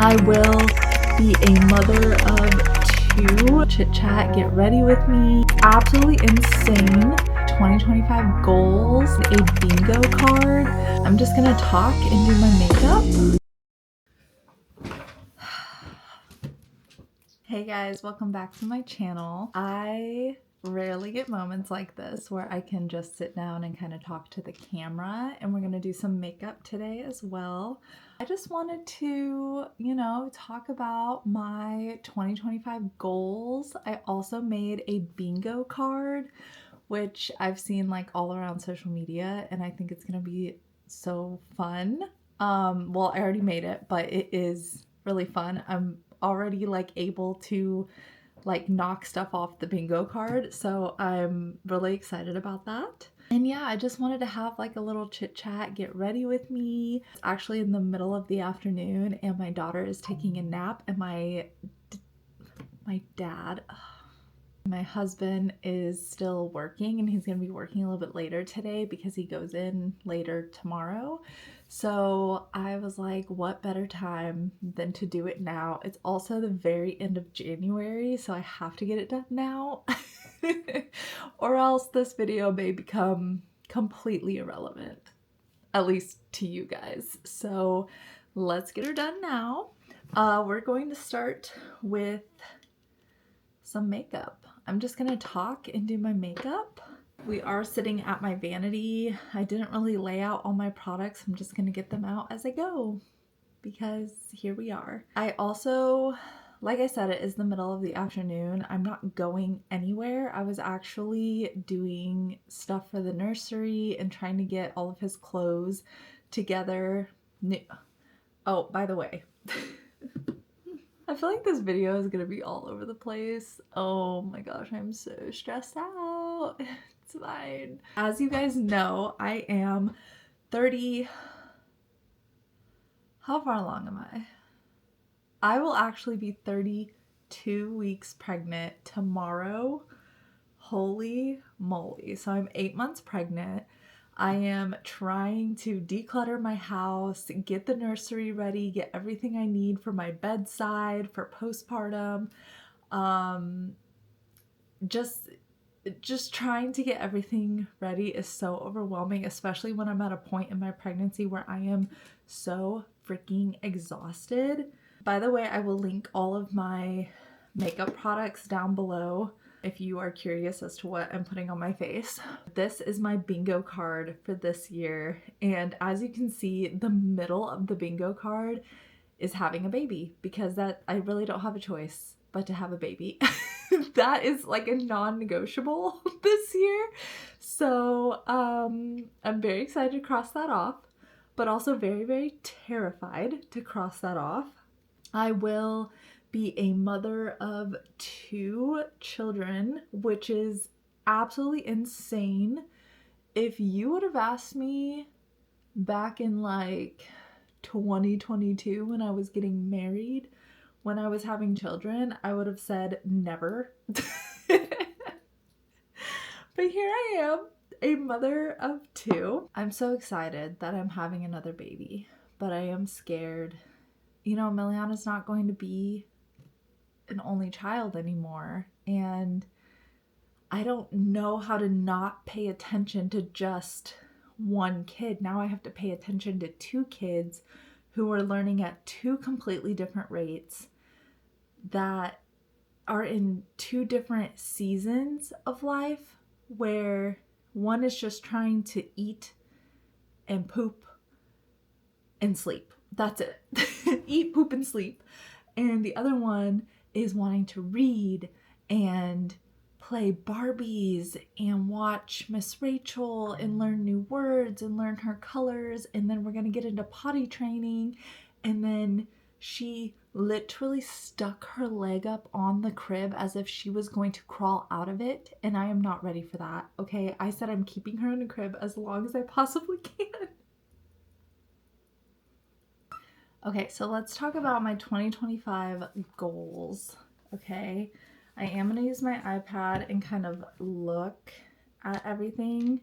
I will be a mother of 2. Chit chat, get ready with me. Absolutely insane 2025 goals, a bingo card. I'm just gonna talk and do my makeup. Hey guys, welcome back to my channel. I rarely get moments like this where I can just sit down and kind of talk to the camera, and we're gonna do some makeup today as well. I just wanted to, talk about my 2025 goals. I also made a bingo card, which I've seen like all around social media, and I think it's gonna be so fun. Well, I already made it, but it is really fun. I'm already like able to like knock stuff off the bingo card, so I'm really excited about that. And yeah, I just wanted to have like a little chit chat, get ready with me. It's actually in the middle of the afternoon and my daughter is taking a nap, and my dad, my husband, is still working, and he's gonna be working a little bit later today because he goes in later tomorrow. So I was like, what better time than to do it now? It's also the very end of January, so I have to get it done now or else this video may become completely irrelevant, at least to you guys. So let's get her done now. We're going to start with some makeup. I'm just gonna talk and do my makeup. We are sitting at my vanity. I didn't really lay out all my products. I'm just gonna get them out as I go because here we are. I also, like I said, it is the middle of the afternoon. I'm not going anywhere. I was actually doing stuff for the nursery and trying to get all of his clothes together. Oh, by the way, I feel like this video is gonna be all over the place. Oh my gosh, I'm so stressed out. It's fine. As you guys know, I am 30. How far along am I? I will actually be 32 weeks pregnant tomorrow. Holy moly. So I'm 8 months pregnant. I am trying to declutter my house, get the nursery ready, get everything I need for my bedside, for postpartum. Just trying to get everything ready is so overwhelming, especially when I'm at a point in my pregnancy where I am so freaking exhausted. By the way, I will link all of my makeup products down below if you are curious as to what I'm putting on my face. This is my bingo card for this year, and as you can see, the middle of the bingo card is having a baby, because that I really don't have a choice but to have a baby. That is like a non-negotiable this year. So I'm very excited to cross that off, but also very, very terrified to cross that off. I will be a mother of 2 children, which is absolutely insane. If you would have asked me back in like 2022 when I was getting married, when I was having children, I would have said never. But here I am, a mother of 2. I'm so excited that I'm having another baby, but I am scared. Miliana's not going to be an only child anymore, and I don't know how to not pay attention to just one kid. Now I have to pay attention to 2 kids who are learning at 2 completely different rates, that are in 2 different seasons of life, where one is just trying to eat and poop and sleep. That's it. Eat, poop, and sleep. And the other one is wanting to read and play Barbies and watch Miss Rachel and learn new words and learn her colors. And then we're going to get into potty training. And then she literally stuck her leg up on the crib as if she was going to crawl out of it. And I am not ready for that. Okay, I said I'm keeping her in a crib as long as I possibly can. Okay, so let's talk about my 2025 goals, okay? I am going to use my iPad and kind of look at everything.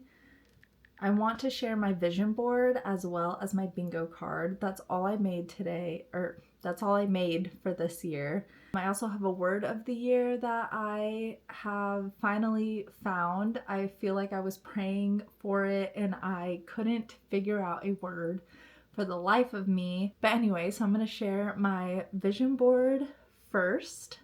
I want to share my vision board as well as my bingo card. That's all I made today, or That's all I made for this year. I also have a word of the year that I have finally found. I feel like I was praying for it and I couldn't figure out a word for the life of me. But anyway, so I'm going to share my vision board first.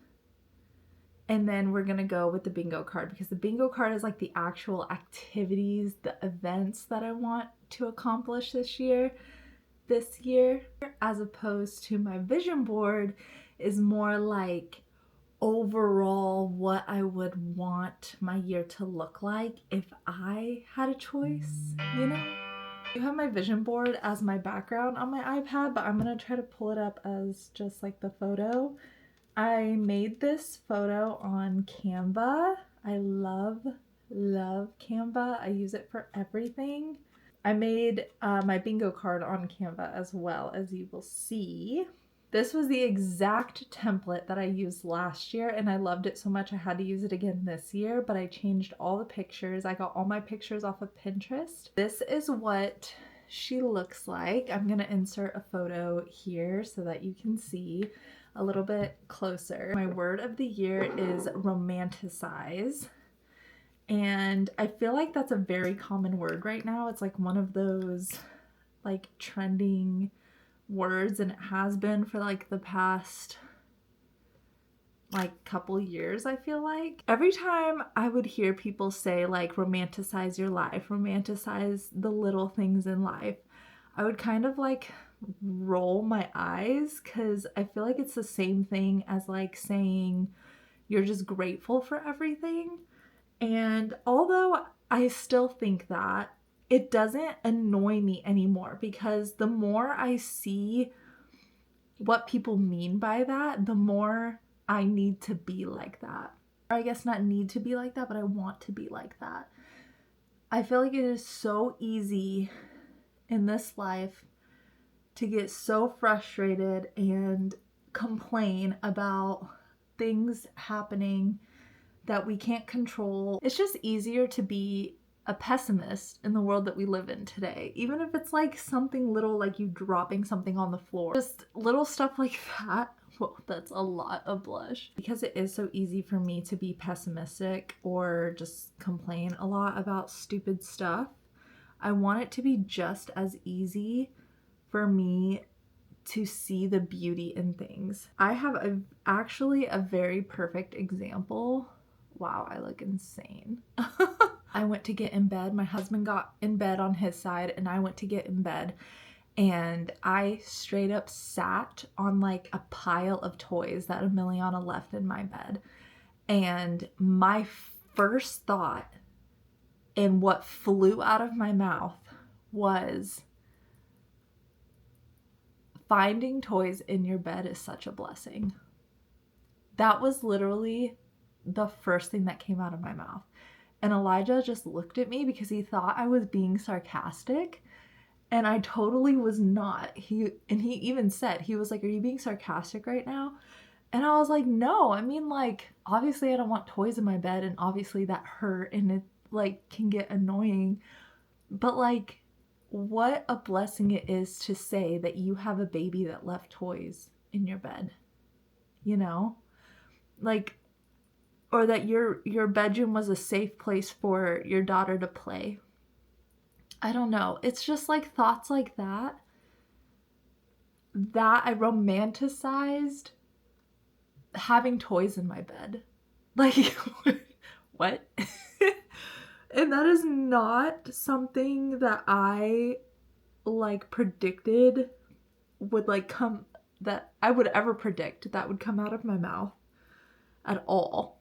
And then we're going to go with the bingo card, because the bingo card is like the actual activities, the events that I want to accomplish this year, as opposed to my vision board is more like overall what I would want my year to look like if I had a choice, you know? I have my vision board as my background on my iPad, but I'm gonna try to pull it up as just like the photo. I made this photo on Canva. I love Canva. I use it for everything. I made my bingo card on Canva as well, as you will see. This was the exact template that I used last year, and I loved it so much I had to use it again this year, but I changed all the pictures. I got all my pictures off of Pinterest. This is what she looks like. I'm gonna insert a photo here so that you can see a little bit closer. My word of the year is romanticize. And I feel like that's a very common word right now. It's like one of those like trending words, and it has been for like the past like couple years. I feel like every time I would hear people say like romanticize your life, romanticize the little things in life, I would kind of like roll my eyes, because I feel like it's the same thing as like saying you're just grateful for everything. And although I still think that, it doesn't annoy me anymore, because the more I see what people mean by that, the more I need to be like that. Or I guess not need to be like that, but I want to be like that. I feel like it is so easy in this life to get so frustrated and complain about things happening that we can't control. It's just easier to be a pessimist in the world that we live in today. Even if it's like something little, like you dropping something on the floor. Just little stuff like that. Well, that's a lot of blush. Because it is so easy for me to be pessimistic or just complain a lot about stupid stuff, I want it to be just as easy for me to see the beauty in things. I have actually a very perfect example. Wow, I look insane. I went to get in bed. My husband got in bed on his side and I went to get in bed, and I straight up sat on like a pile of toys that Emiliana left in my bed. And my first thought and what flew out of my mouth was, finding toys in your bed is such a blessing. That was literally the first thing that came out of my mouth. And Elijah just looked at me because he thought I was being sarcastic, and I totally was not. He even said, he was like, "Are you being sarcastic right now?" And I was like, "No, I mean, like, obviously I don't want toys in my bed, and obviously that hurt and it like can get annoying, but like, what a blessing it is to say that you have a baby that left toys in your bed, you know? Like, or that your bedroom was a safe place for your daughter to play." I don't know. It's just like thoughts like that I romanticized having toys in my bed. Like, what? And that is not something that I like predicted would like come, that I would ever predict that would come out of my mouth at all.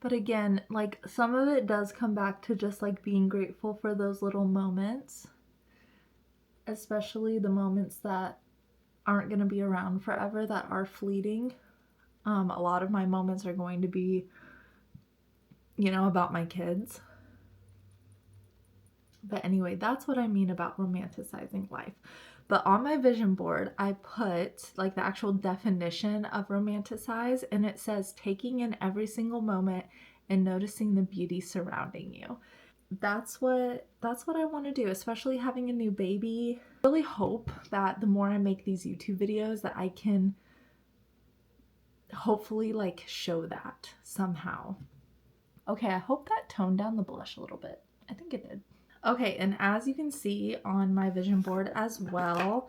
But again, like, some of it does come back to just like being grateful for those little moments, especially the moments that aren't going to be around forever, that are fleeting. A lot of my moments are going to be, you know, about my kids. But anyway, that's what I mean about romanticizing life. But on my vision board, I put like the actual definition of romanticize, and it says taking in every single moment and noticing the beauty surrounding you. that's what I want to do, especially having a new baby. I really hope that the more I make these YouTube videos that I can hopefully like show that somehow. Okay, I hope that toned down the blush a little bit. I think it did. Okay, and as you can see on my vision board as well,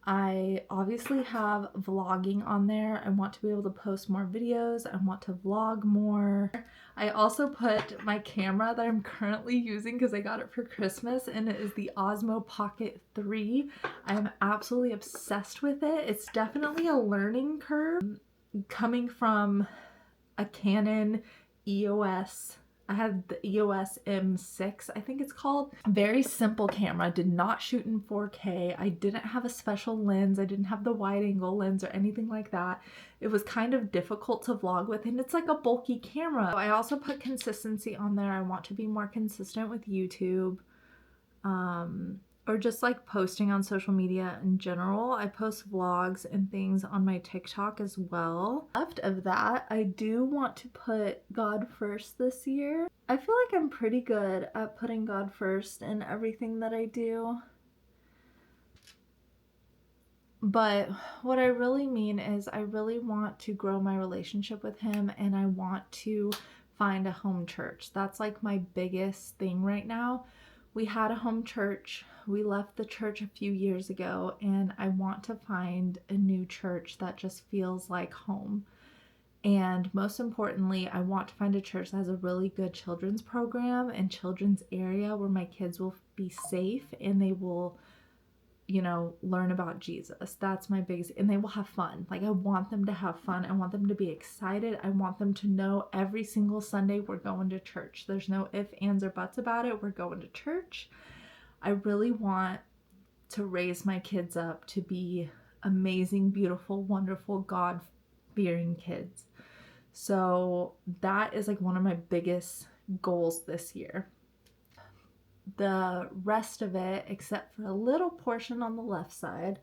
I obviously have vlogging on there. I want to be able to post more videos. I want to vlog more. I also put my camera that I'm currently using because I got it for Christmas, and it is the Osmo Pocket 3. I'm absolutely obsessed with it. It's definitely a learning curve coming from a Canon EOS. I had the EOS M6, I think it's called. Very simple camera, did not shoot in 4K. I didn't have a special lens. I didn't have the wide angle lens or anything like that. It was kind of difficult to vlog with, and it's like a bulky camera. I also put consistency on there. I want to be more consistent with YouTube. Or just like posting on social media in general. I post vlogs and things on my TikTok as well. Left of that, I do want to put God first this year. I feel like I'm pretty good at putting God first in everything that I do. But what I really mean is I really want to grow my relationship with him, and I want to find a home church. That's like my biggest thing right now. We had a home church. We left the church a few years ago, and I want to find a new church that just feels like home. And most importantly, I want to find a church that has a really good children's program and children's area where my kids will be safe and they will, you know, learn about Jesus. That's my biggest, and they will have fun. Like, I want them to have fun. I want them to be excited. I want them to know every single Sunday we're going to church. There's no ifs, ands, or buts about it. We're going to church. I really want to raise my kids up to be amazing, beautiful, wonderful, God-fearing kids. So that is like one of my biggest goals this year. The rest of it, except for a little portion on the left side,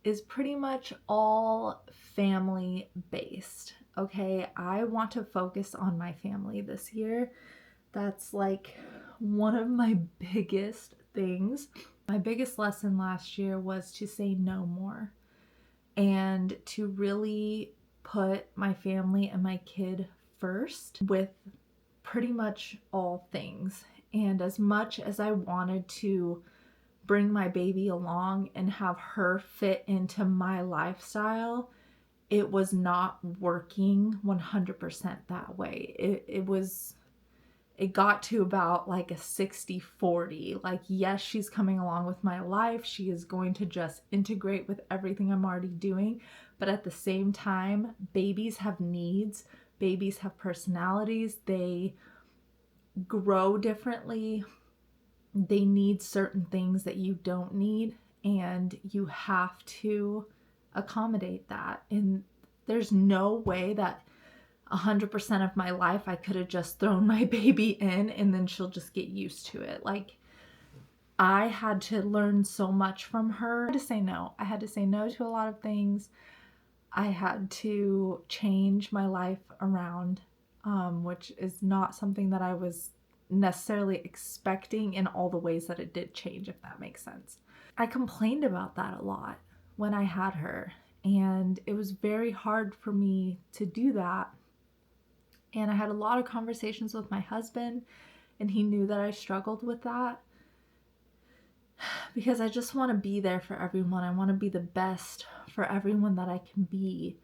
is pretty much all family based. Okay, I want to focus on my family this year. That's like one of my biggest things. My biggest lesson last year was to say no more and to really put my family and my kid first with pretty much all things. And as much as I wanted to bring my baby along and have her fit into my lifestyle, it was not working 100% that way. It got to about like a 60-40. Like, yes, she's coming along with my life. She is going to just integrate with everything I'm already doing. But at the same time, babies have needs. Babies have personalities. They grow differently. They need certain things that you don't need, and you have to accommodate that. And there's no way that 100% of my life I could have just thrown my baby in and then she'll just get used to it. Like, I had to learn so much from her. I had to say no. I had to say no to a lot of things. I had to change my life around, which is not something that I was necessarily expecting in all the ways that it did change, if that makes sense. I complained about that a lot when I had her, and it was very hard for me to do that. And I had a lot of conversations with my husband, and he knew that I struggled with that because I just want to be there for everyone. I want to be the best for everyone that I can be.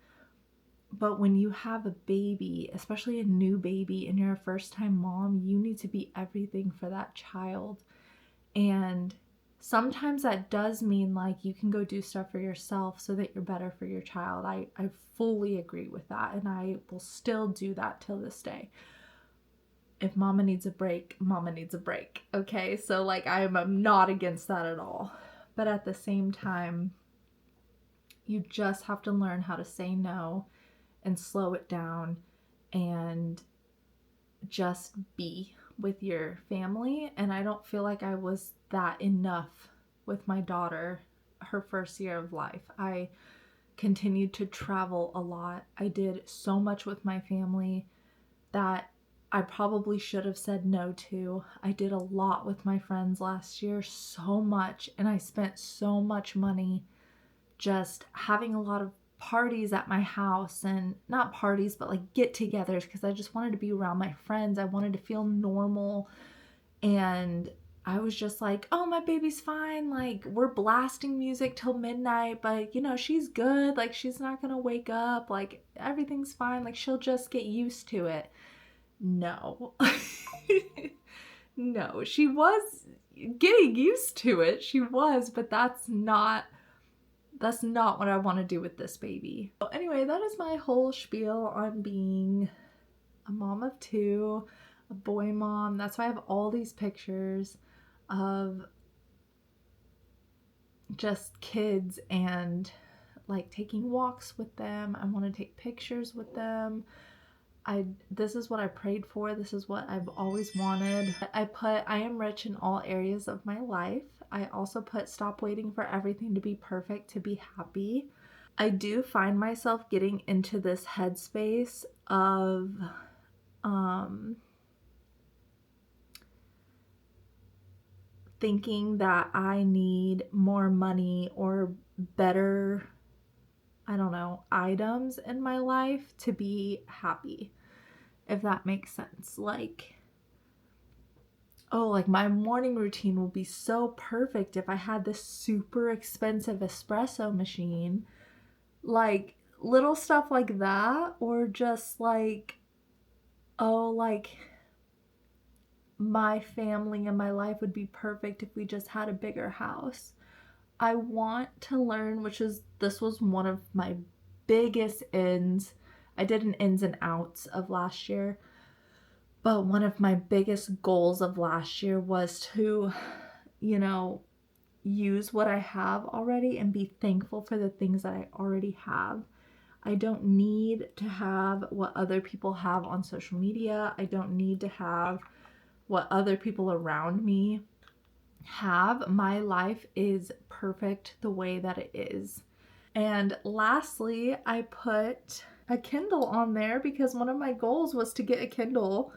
But when you have a baby, especially a new baby, and you're a first-time mom, you need to be everything for that child. And sometimes that does mean like you can go do stuff for yourself so that you're better for your child. I fully agree with that, and I will still do that till this day. If mama needs a break, mama needs a break. Okay, so like I'm not against that at all. But at the same time, you just have to learn how to say no and slow it down and just be with your family. And I don't feel like I was that enough with my daughter her first year of life. I continued to travel a lot. I did so much with my family that I probably should have said no to. I did a lot with my friends last year, so much, and I spent so much money just having a lot of parties at my house, and not parties, but like get-togethers, because I just wanted to be around my friends. I wanted to feel normal, and I was just like, oh, my baby's fine. Like, we're blasting music till midnight, but you know, she's good. Like, she's not gonna wake up. Like, everything's fine. Like, she'll just get used to it. No. No, she was getting used to it. She was, but that's not what I want to do with this baby. So anyway, that is my whole spiel on being a mom of two, a boy mom. That's why I have all these pictures of just kids and like taking walks with them. I want to take pictures with them. This is what I prayed for. This is what I've always wanted. I put, I am rich in all areas of my life. I also put, stop waiting for everything to be perfect to be happy. I do find myself getting into this headspace of thinking that I need more money or better, I don't know, items in my life to be happy, if that makes sense. Like, oh, like my morning routine will be so perfect if I had this super expensive espresso machine. Like, little stuff like that, or just like, oh, like my family and my life would be perfect if we just had a bigger house. I want to learn, this was one of my biggest ins. I did an ins and outs of last year, but one of my biggest goals of last year was to, you know, use what I have already and be thankful for the things that I already have. I don't need to have what other people have on social media. I don't need to have what other people around me have. My life is perfect the way that it is. And lastly, I put a Kindle on there because one of my goals was to get a Kindle.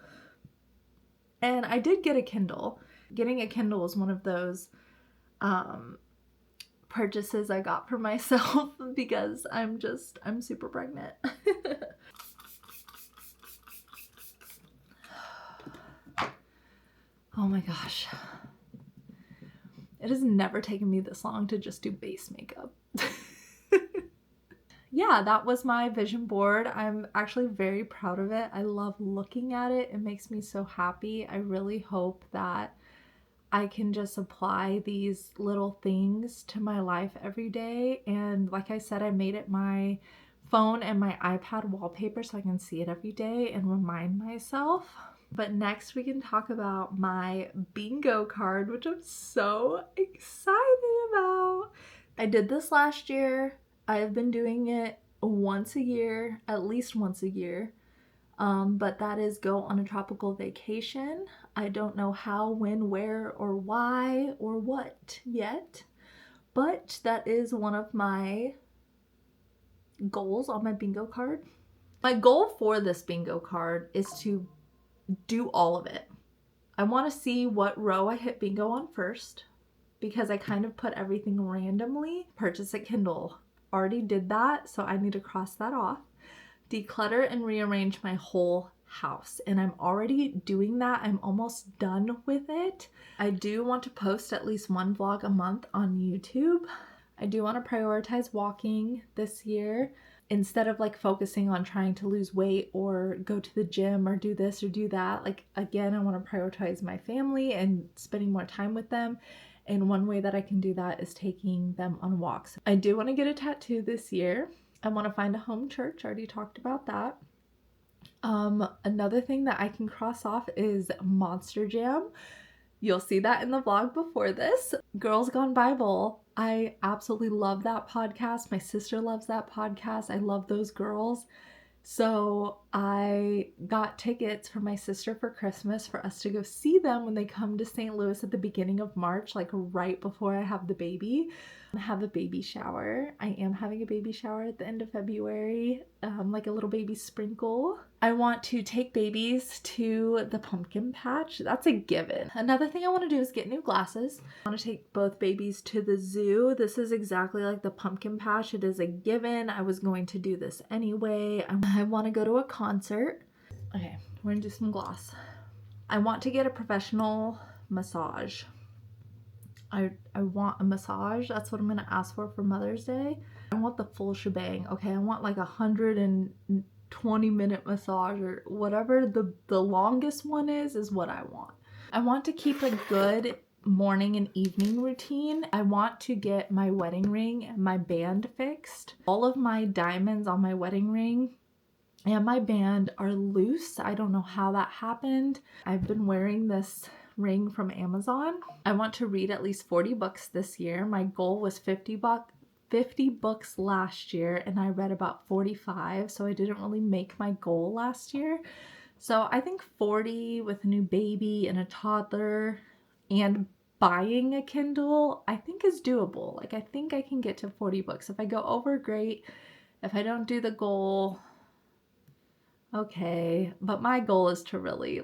And I did get a Kindle. Getting a Kindle was one of those purchases I got for myself because I'm super pregnant. Oh my gosh. It has never taken me this long to just do base makeup. Yeah, that was my vision board. I'm actually very proud of it. I love looking at it. It makes me so happy. I really hope that I can just apply these little things to my life every day. And like I said, I made it my phone and my iPad wallpaper so I can see it every day and remind myself. But next we can talk about my bingo card, which I'm so excited about. I did this last year. I have been doing it once a year, at least once a year. But that is go on a tropical vacation. I don't know how, when, where, or why, or what yet. But that is one of my goals on my bingo card. My goal for this bingo card is to do all of it. I want to see what row I hit bingo on first, because I kind of put everything randomly. Purchase a Kindle. Already did that, so I need to cross that off. Declutter and rearrange my whole house, and I'm already doing that. I'm almost done with it. I do want to post at least one vlog a month on YouTube. I do want to prioritize walking this year instead of like focusing on trying to lose weight or go to the gym or do this or do that. Like, again, I want to prioritize my family and spending more time with them. And one way that I can do that is taking them on walks. I do want to get a tattoo this year. I want to find a home church. I already talked about that. Another thing that I can cross off is Monster Jam. You'll see that in the vlog before this. Girls Gone Bible. I absolutely love that podcast. My sister loves that podcast. I love those girls. So I got tickets for my sister for Christmas for us to go see them when they come to St. Louis at the beginning of March, like right before I have the baby. have a baby shower. I am having a baby shower at the end of February, like a little baby sprinkle. I want to take babies to the pumpkin patch. That's a given. Another thing I want to do is get new glasses. I want to take both babies to the zoo. This is exactly like the pumpkin patch. It is a given. I was going to do this anyway. I want to go to a concert. Okay, we're gonna do some gloss. I want to get a professional massage. I want a massage. That's what I'm gonna ask for Mother's Day. I want the full shebang. Okay, I want like 120-minute massage or whatever the longest one is what I want. I want to keep a good morning and evening routine. I want to get my wedding ring and my band fixed. All of my diamonds on my wedding ring and my band are loose. I don't know how that happened. I've been wearing this ring from Amazon. I want to read at least 40 books this year. My goal was 50 books last year, and I read about 45, so I didn't really make my goal last year. So I think 40 with a new baby and a toddler and buying a Kindle, I think is doable. Like, I think I can get to 40 books. If I go over, great. If I don't do the goal, okay. But my goal is to really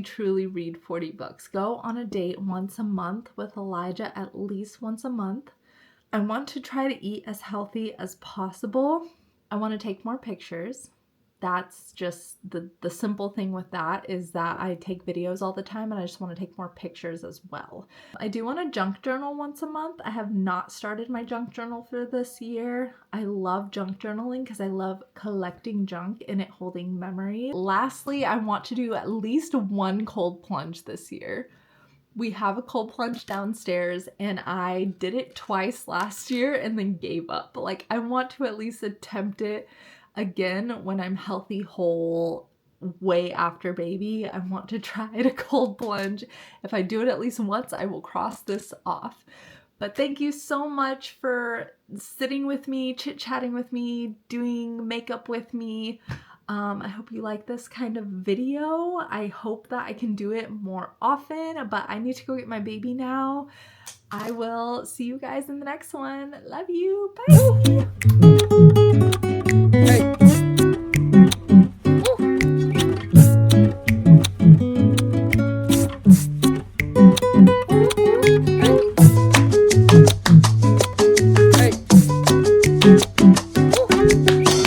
truly read 40 books. Go on a date once a month with Elijah, at least once a month. I want to try to eat as healthy as possible. I want to take more pictures. That's just the simple thing with that is that I take videos all the time and I just want to take more pictures as well. I do want to junk journal once a month. I have not started my junk journal for this year. I love junk journaling because I love collecting junk and it holding memory. Lastly, I want to do at least one cold plunge this year. We have a cold plunge downstairs and I did it twice last year and then gave up. Like, I want to at least attempt it again when I'm healthy, whole, way after baby. I want to try a cold plunge. If I do it at least once, I will cross this off. But thank you so much for sitting with me, chit-chatting with me, doing makeup with me. I hope you like this kind of video. I hope that I can do it more often, but I need to go get my baby now. I will see you guys in the next one. Love you. Bye.